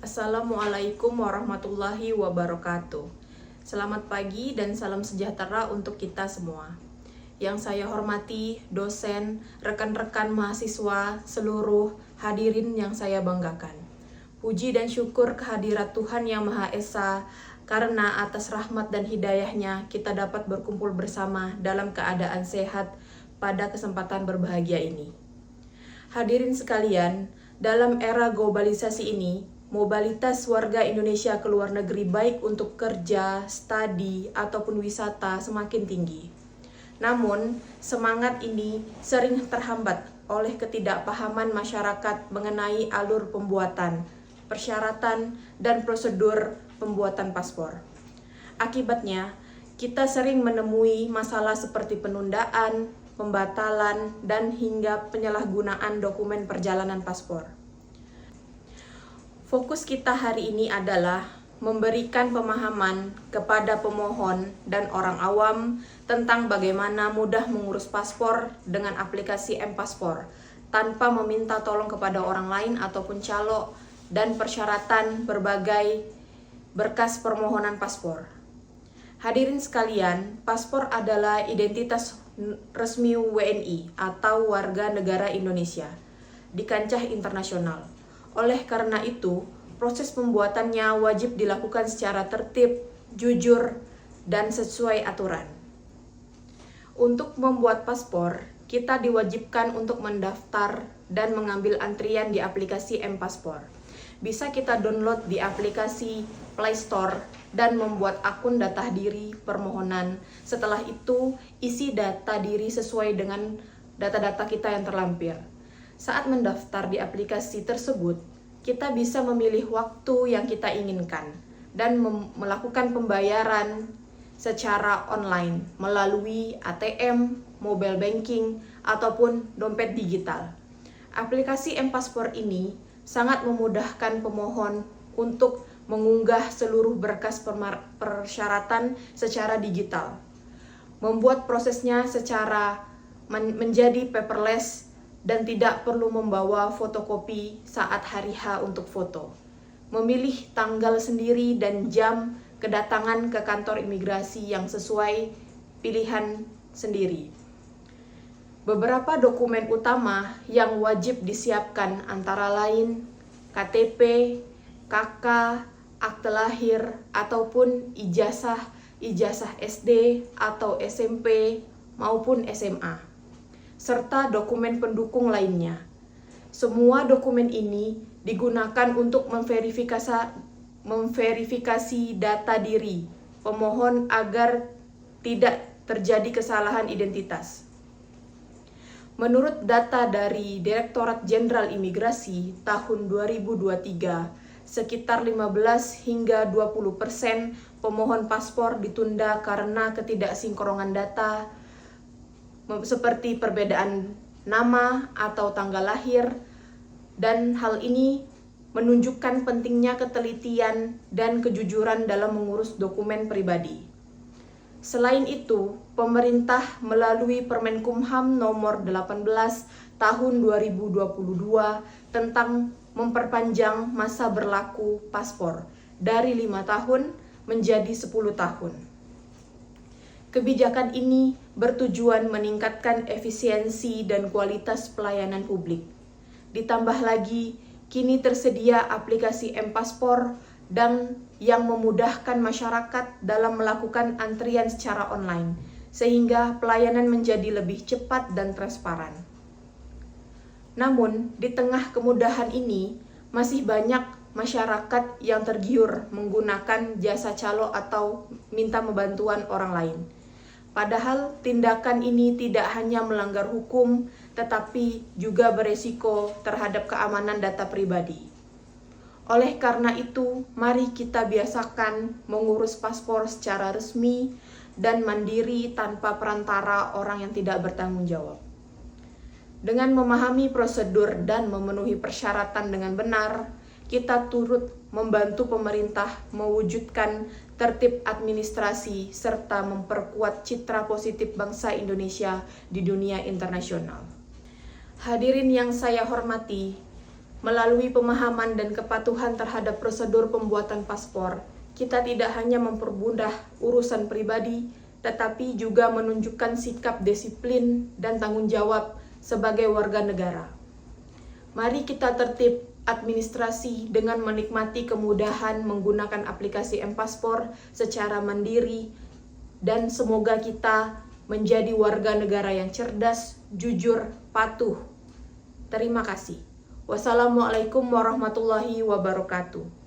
Assalamualaikum warahmatullahi wabarakatuh. Selamat pagi dan salam sejahtera untuk kita semua. Yang saya hormati, dosen, rekan-rekan mahasiswa, seluruh hadirin yang saya banggakan. Puji dan syukur kehadirat Tuhan Yang Maha Esa, karena atas rahmat dan hidayahnya kita dapat berkumpul bersama dalam keadaan sehat pada kesempatan berbahagia ini. Hadirin sekalian, dalam era globalisasi ini, mobilitas warga Indonesia ke luar negeri baik untuk kerja, studi, ataupun wisata semakin tinggi. Namun, semangat ini sering terhambat oleh ketidakpahaman masyarakat mengenai alur pembuatan, persyaratan, dan prosedur pembuatan paspor. Akibatnya, kita sering menemui masalah seperti penundaan, pembatalan, dan hingga penyalahgunaan dokumen perjalanan paspor. Fokus kita hari ini adalah memberikan pemahaman kepada pemohon dan orang awam tentang bagaimana mudah mengurus paspor dengan aplikasi M-Paspor tanpa meminta tolong kepada orang lain ataupun calo dan persyaratan berbagai berkas permohonan paspor. Hadirin sekalian, paspor adalah identitas resmi WNI atau warga negara Indonesia di kancah internasional. Oleh karena itu, proses pembuatannya wajib dilakukan secara tertib, jujur, dan sesuai aturan. Untuk membuat paspor, kita diwajibkan untuk mendaftar dan mengambil antrian di aplikasi M-Paspor. Bisa kita download di aplikasi Play Store dan membuat akun data diri permohonan. Setelah itu, isi data diri sesuai dengan data-data kita yang terlampir. Saat mendaftar di aplikasi tersebut, kita bisa memilih waktu yang kita inginkan dan melakukan pembayaran secara online melalui ATM, mobile banking, ataupun dompet digital. Aplikasi M-Paspor ini sangat memudahkan pemohon untuk mengunggah seluruh berkas persyaratan secara digital, membuat prosesnya secara menjadi paperless dan tidak perlu membawa fotokopi saat hari H untuk foto. Memilih tanggal sendiri dan jam kedatangan ke kantor imigrasi yang sesuai pilihan sendiri. Beberapa dokumen utama yang wajib disiapkan antara lain KTP, KK, akte lahir, ataupun ijazah SD atau SMP maupun SMA, serta dokumen pendukung lainnya. Semua dokumen ini digunakan untuk memverifikasi data diri pemohon agar tidak terjadi kesalahan identitas. Menurut data dari Direktorat Jenderal Imigrasi tahun 2023, sekitar 15 hingga 20% pemohon paspor ditunda karena ketidaksinkronan data seperti perbedaan nama atau tanggal lahir, dan hal ini menunjukkan pentingnya ketelitian dan kejujuran dalam mengurus dokumen pribadi. Selain itu, pemerintah melalui Permenkumham nomor 18 tahun 2022 tentang memperpanjang masa berlaku paspor dari 5 tahun menjadi 10 tahun. Kebijakan ini bertujuan meningkatkan efisiensi dan kualitas pelayanan publik. Ditambah lagi, kini tersedia aplikasi M-Paspor dan yang memudahkan masyarakat dalam melakukan antrian secara online, sehingga pelayanan menjadi lebih cepat dan transparan. Namun, di tengah kemudahan ini, masih banyak masyarakat yang tergiur menggunakan jasa calo atau minta bantuan orang lain. Padahal tindakan ini tidak hanya melanggar hukum, tetapi juga beresiko terhadap keamanan data pribadi. Oleh karena itu, mari kita biasakan mengurus paspor secara resmi dan mandiri tanpa perantara orang yang tidak bertanggung jawab. Dengan memahami prosedur dan memenuhi persyaratan dengan benar, kita turut membantu pemerintah mewujudkan tertib administrasi serta memperkuat citra positif bangsa Indonesia di dunia internasional. Hadirin yang saya hormati, Melalui pemahaman dan kepatuhan terhadap prosedur pembuatan paspor, kita tidak hanya mempermudah urusan pribadi, tetapi juga menunjukkan sikap disiplin dan tanggung jawab sebagai warga negara. Mari kita tertib administrasi dengan menikmati kemudahan menggunakan aplikasi M-Paspor secara mandiri, dan semoga kita menjadi warga negara yang cerdas, jujur, patuh. Terima kasih. Wassalamualaikum warahmatullahi wabarakatuh.